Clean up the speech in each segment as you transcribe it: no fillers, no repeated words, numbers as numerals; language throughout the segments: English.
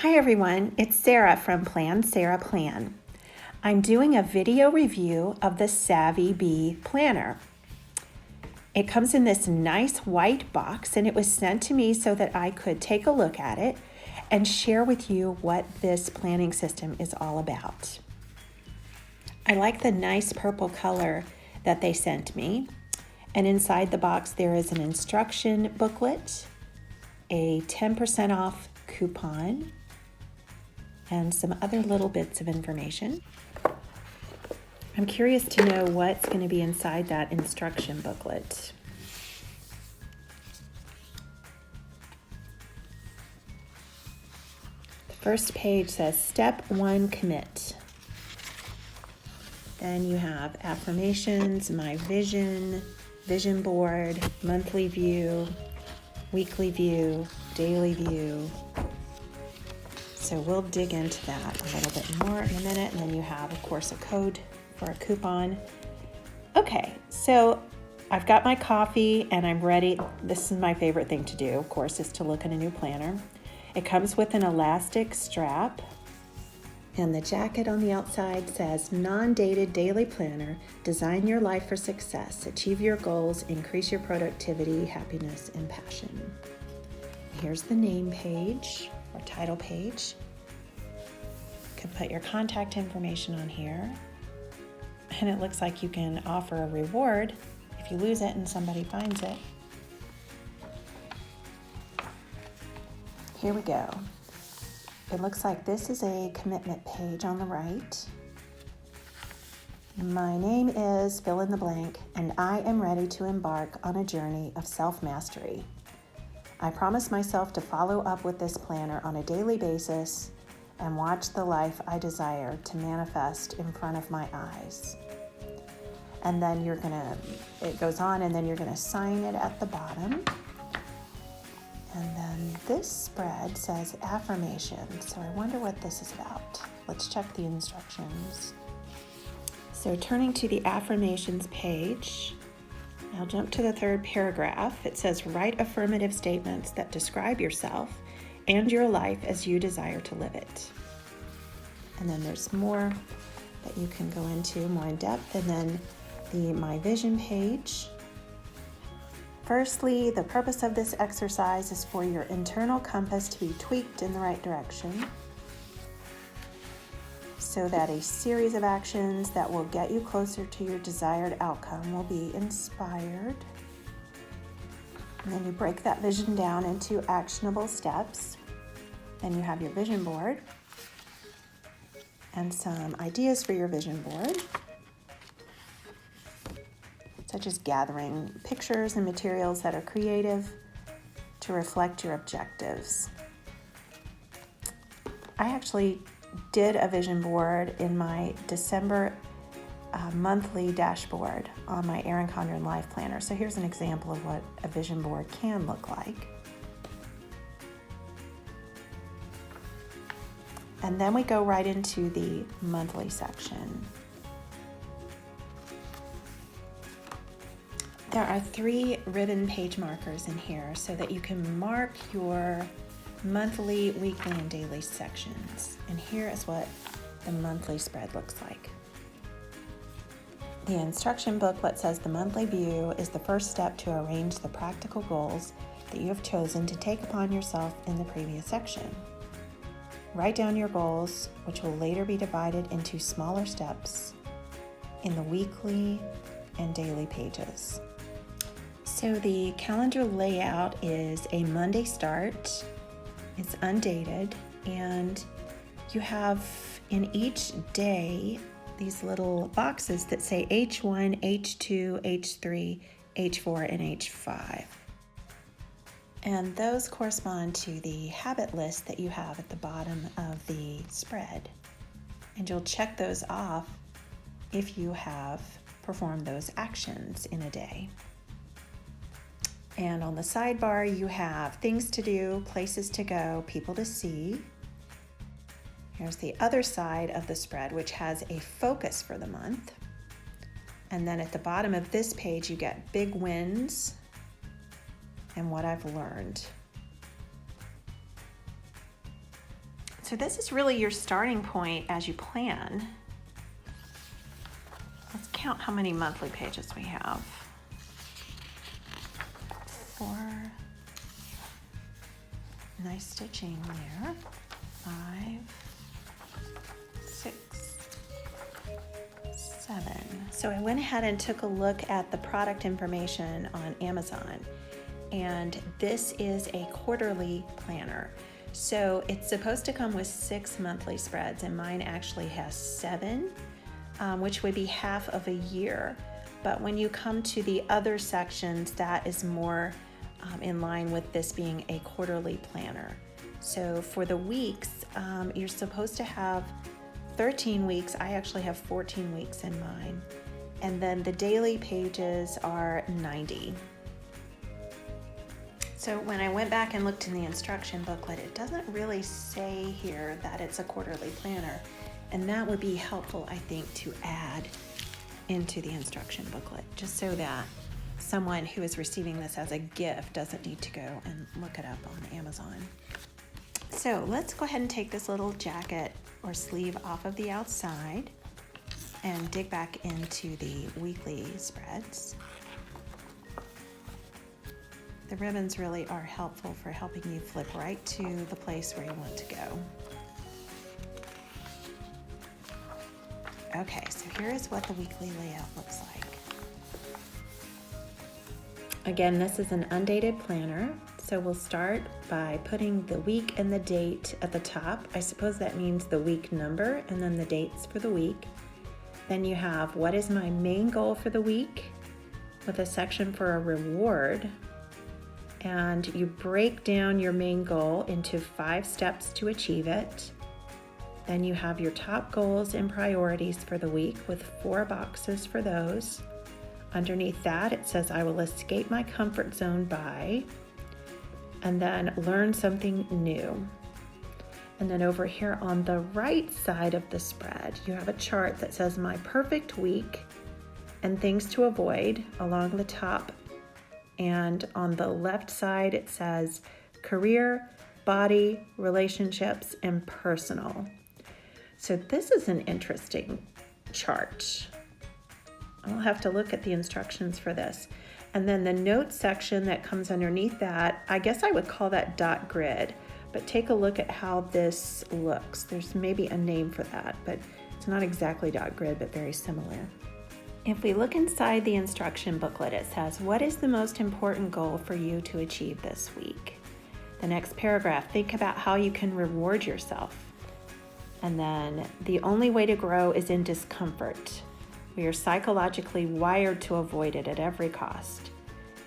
Hi everyone, it's Sarah from Plan Sarah Plan. I'm doing a video review of the Savvy Bee Planner. It comes in this nice white box and it was sent to me so that I could take a look at it and share with you what this planning system is all about. I like the nice purple color that they sent me, and inside the box there is an instruction booklet, a 10% off coupon, and some other little bits of information. I'm curious to know what's going to be inside that instruction booklet. The first page says Step 1 Commit. Then you have affirmations, my vision, vision board, monthly view, weekly view, daily view. So we'll dig into that a little bit more in a minute. And then you have, of course, a code for a coupon. Okay, so I've got my coffee and I'm ready. This is my favorite thing to do, of course, is to look at a new planner. It comes with an elastic strap, and the jacket on the outside says, Non-dated daily planner, design your life for success, achieve your goals, increase your productivity, happiness, and passion. Here's the name page or title page. You can put your contact information on here. And it looks like you can offer a reward if you lose it and somebody finds it. Here we go. It looks like this is a commitment page on the right. My name is fill in the blank, and I am ready to embark on a journey of self-mastery. I promise myself to follow up with this planner on a daily basis and watch the life I desire to manifest in front of my eyes. And then it goes on, and then you're gonna sign it at the bottom. And then this spread says affirmation. So I wonder what this is about. Let's check the instructions. So turning to the affirmations page, I'll jump to the third paragraph. It says, write affirmative statements that describe yourself and your life as you desire to live it. And then there's more that you can go into more in depth. And then the My Vision page. Firstly, the purpose of this exercise is for your internal compass to be tweaked in the right direction, so that a series of actions that will get you closer to your desired outcome will be inspired. And then you break that vision down into actionable steps. Then you have your vision board and some ideas for your vision board, such as gathering pictures and materials that are creative to reflect your objectives. I actually did a vision board in my December monthly dashboard on my Erin Condren Life Planner. So here's an example of what a vision board can look like. And then we go right into the monthly section. There are 3 ribbon page markers in here so that you can mark your monthly, weekly, and daily sections. And here is what the monthly spread looks like. The instruction booklet says the monthly view is the first step to arrange the practical goals that you have chosen to take upon yourself in the previous section. Write down your goals, which will later be divided into smaller steps in the weekly and daily pages. So the calendar layout is a Monday start. It's undated, and you have in each day these little boxes that say H1, H2, H3, H4, and H5. And those correspond to the habit list that you have at the bottom of the spread. And you'll check those off if you have performed those actions in a day. And on the sidebar, you have things to do, places to go, people to see. Here's the other side of the spread, which has a focus for the month. And then at the bottom of this page, you get big wins and what I've learned. So this is really your starting point as you plan. Let's count how many monthly pages we have. 4. Nice stitching there. 5, 6, 7. So I went ahead and took a look at the product information on Amazon, and this is a quarterly planner. So it's supposed to come with 6 monthly spreads, and mine actually has 7, which would be half of a year. But when you come to the other sections, that is more in line with this being a quarterly planner. So for the weeks, you're supposed to have 13 weeks. I actually have 14 weeks in mine. And then the daily pages are 90. So when I went back and looked in the instruction booklet, it doesn't really say here that it's a quarterly planner. And that would be helpful, I think, to add into the instruction booklet, just so that someone who is receiving this as a gift doesn't need to go and look it up on Amazon. So let's go ahead and take this little jacket or sleeve off of the outside and dig back into the weekly spreads. The ribbons really are helpful for helping you flip right to the place where you want to go. Okay, so here is what the weekly layout looks like. Again, this is an undated planner, so we'll start by putting the week and the date at the top. I suppose that means the week number and then the dates for the week. Then you have what is my main goal for the week, with a section for a reward. And you break down your main goal into 5 steps to achieve it. Then you have your top goals and priorities for the week with 4 boxes for those. Underneath that, it says, I will escape my comfort zone by, and then learn something new. And then over here on the right side of the spread, you have a chart that says my perfect week and things to avoid along the top. And on the left side, it says career, body, relationships, and personal. So this is an interesting chart. I'll have to look at the instructions for this. And then the notes section that comes underneath that, I guess I would call that dot grid, but take a look at how this looks. There's maybe a name for that, but it's not exactly dot grid, but very similar. If we look inside the instruction booklet, it says, what is the most important goal for you to achieve this week? The next paragraph, think about how you can reward yourself. And then the only way to grow is in discomfort. We are psychologically wired to avoid it at every cost.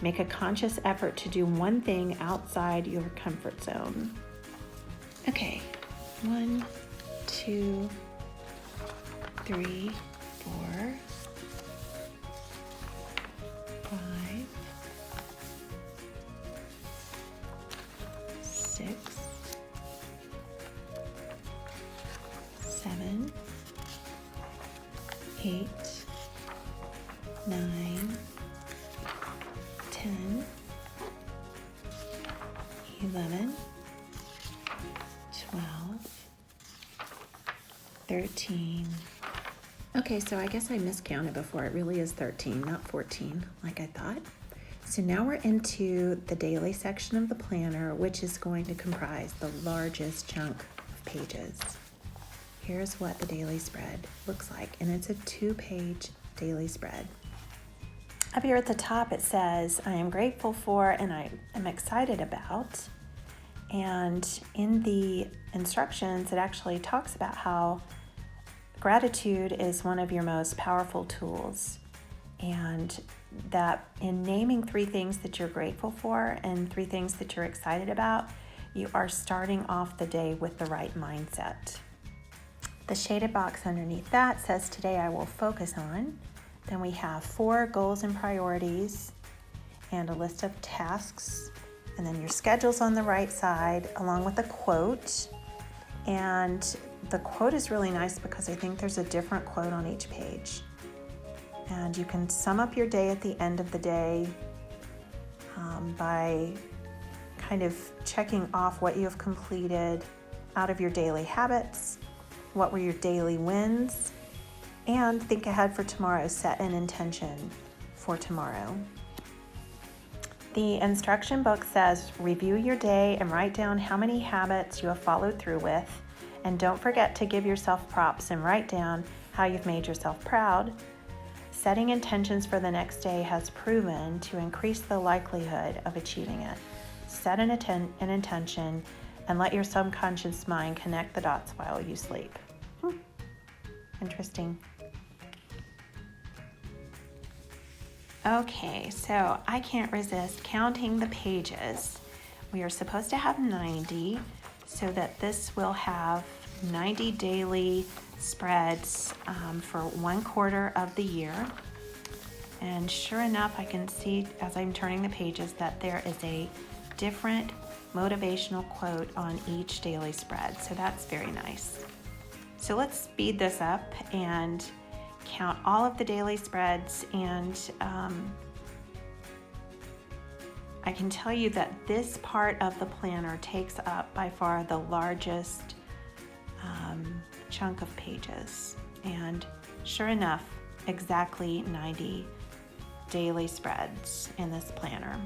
Make a conscious effort to do one thing outside your comfort zone. Okay, 1, 2, 3, 4, 5, 6, 7, 8, 9, 10, 11, 12, 13. Okay, so I guess I miscounted before. It really is 13, not 14, like I thought. So now we're into the daily section of the planner, which is going to comprise the largest chunk of pages. Here's what the daily spread looks like, and it's a 2-page daily spread. Up here at the top, it says, I am grateful for and I am excited about. And in the instructions, it actually talks about how gratitude is one of your most powerful tools, and that in naming 3 things that you're grateful for and 3 things that you're excited about, you are starting off the day with the right mindset. The shaded box underneath that says, today I will focus on. Then we have 4 goals and priorities and a list of tasks. And then your schedule's on the right side along with a quote. And the quote is really nice because I think there's a different quote on each page. And you can sum up your day at the end of the day by kind of checking off what you have completed out of your daily habits? What were your daily wins? And think ahead for tomorrow. Set an intention for tomorrow. The instruction book says review your day and write down how many habits you have followed through with. And don't forget to give yourself props and write down how you've made yourself proud. Setting intentions for the next day has proven to increase the likelihood of achieving it. Set an intention and let your subconscious mind connect the dots while you sleep. Interesting. Okay, so I can't resist counting the pages. We are supposed to have 90, so that this will have 90 daily spreads for 1/4 of the year. And sure enough, I can see as I'm turning the pages that there is a different motivational quote on each daily spread. So that's very nice. So let's speed this up and count all of the daily spreads, and I can tell you that this part of the planner takes up by far the largest chunk of pages, and sure enough, exactly 90 daily spreads in this planner.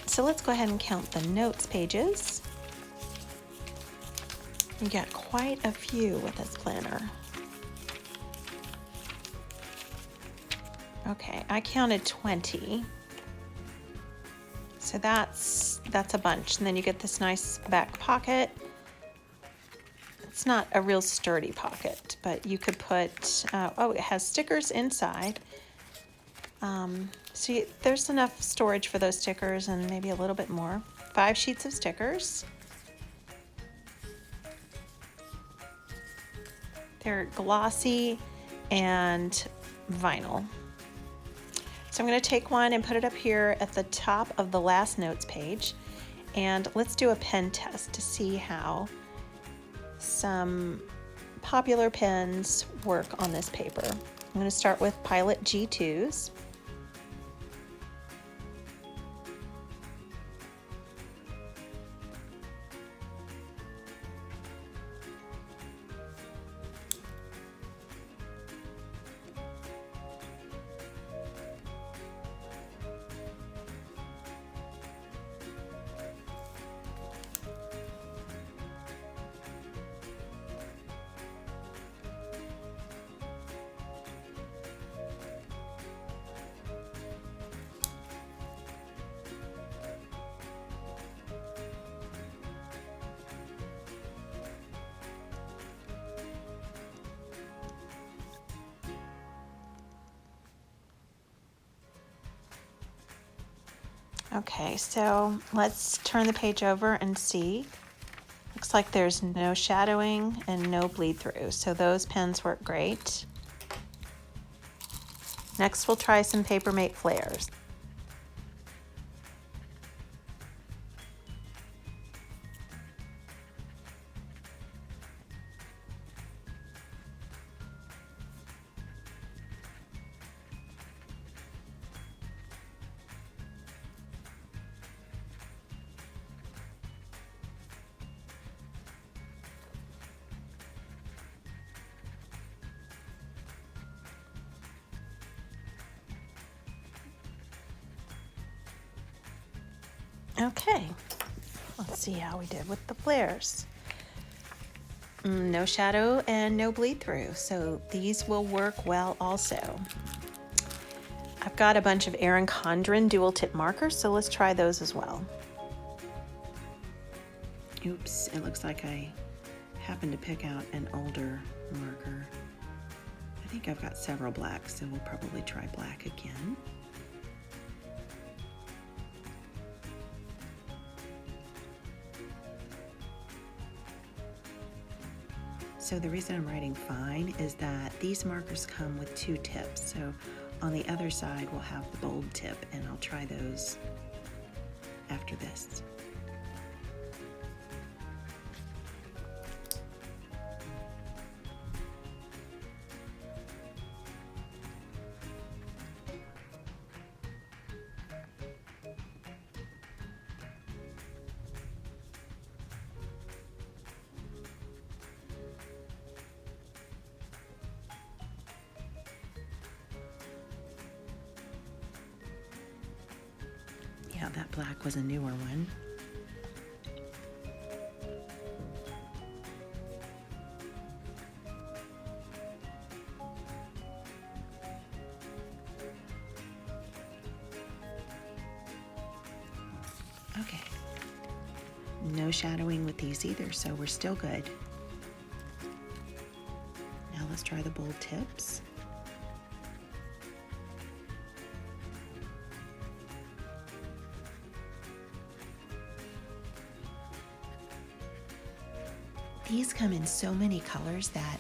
So let's go ahead and count the notes pages. You got quite a few with this planner. Okay, I counted 20. So that's a bunch. And then you get this nice back pocket. It's not a real sturdy pocket, but you could put, it has stickers inside. There's enough storage for those stickers and maybe a little bit more. 5 sheets of stickers. They're glossy and vinyl. So I'm going to take one and put it up here at the top of the last notes page. And let's do a pen test to see how some popular pens work on this paper. I'm going to start with Pilot G2s. Okay, so let's turn the page over and see. Looks like there's no shadowing and no bleed through, so those pens work great. Next, we'll try some Papermate flares. Okay, let's see how we did with the flares. No shadow and no bleed through, so these will work well also. I've got a bunch of Erin Condren dual tip markers, so let's try those as well. Oops, it looks like I happened to pick out an older marker. I think I've got several blacks, so we'll probably try black again. So the reason I'm writing fine is that these markers come with 2 tips. So on the other side, we'll have the bold tip, and I'll try those after this. how that black was a newer one. Okay, no shadowing with these either, so we're still good. Now let's try the bold tips. These come in so many colors that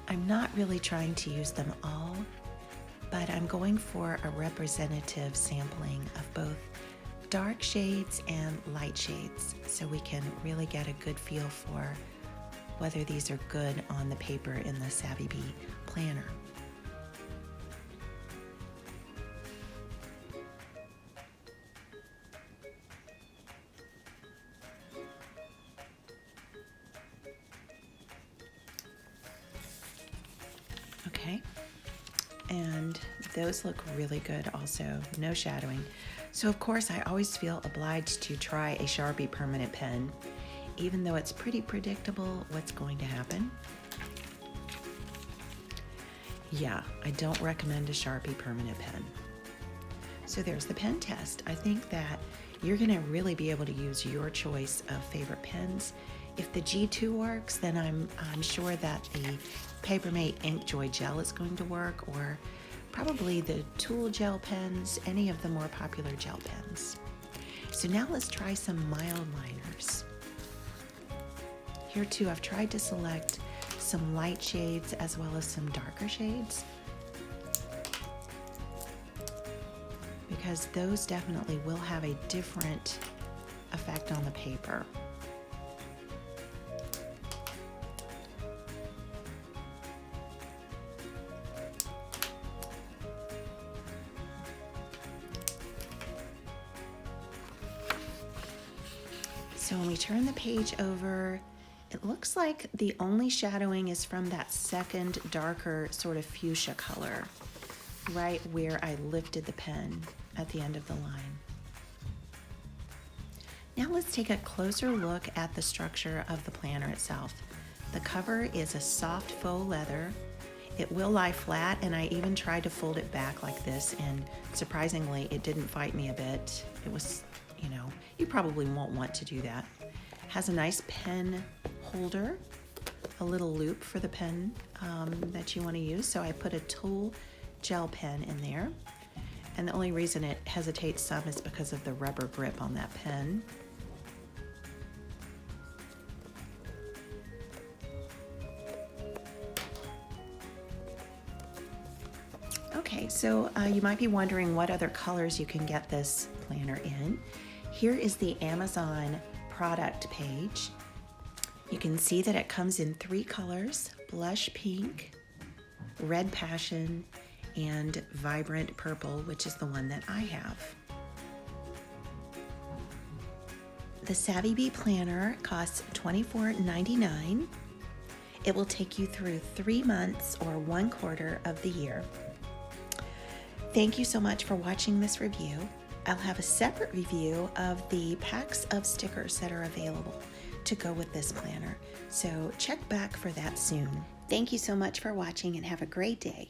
I'm not really trying to use them all, but I'm going for a representative sampling of both dark shades and light shades so we can really get a good feel for whether these are good on the paper in the Savvy Bee planner. Okay, and those look really good also, no shadowing. So of course I always feel obliged to try a Sharpie permanent pen, even though it's pretty predictable what's going to happen. Yeah, I don't recommend a Sharpie permanent pen. So there's the pen test. I think that you're gonna really be able to use your choice of favorite pens. If the G2 works, then I'm sure that the Papermate Inkjoy gel is going to work, or probably the Tool gel pens, any of the more popular gel pens. So now let's try some mild liners. Here too, I've tried to select some light shades as well as some darker shades, because those definitely will have a different effect on the paper. So when we turn the page over, it looks like the only shadowing is from that second darker sort of fuchsia color, right where I lifted the pen at the end of the line. Now let's take a closer look at the structure of the planner itself. The cover is a soft faux leather. It will lie flat, and I even tried to fold it back like this, and surprisingly it didn't fight me a bit. It was, you probably won't want to do that. Has a nice pen holder, a little loop for the pen that you want to use. So I put a Tool gel pen in there, and the only reason it hesitates some is because of the rubber grip on that pen. Okay, so you might be wondering what other colors you can get this planner in. Here is the Amazon product page. You can see that it comes in 3 colors: blush pink, red passion, and vibrant purple, which is the one that I have. The Savvy Bee planner costs $24.99. It will take you through 3 months or 1/4 of the year. Thank you so much for watching this review. I'll have a separate review of the packs of stickers that are available to go with this planner, so check back for that soon. Thank you so much for watching, and have a great day.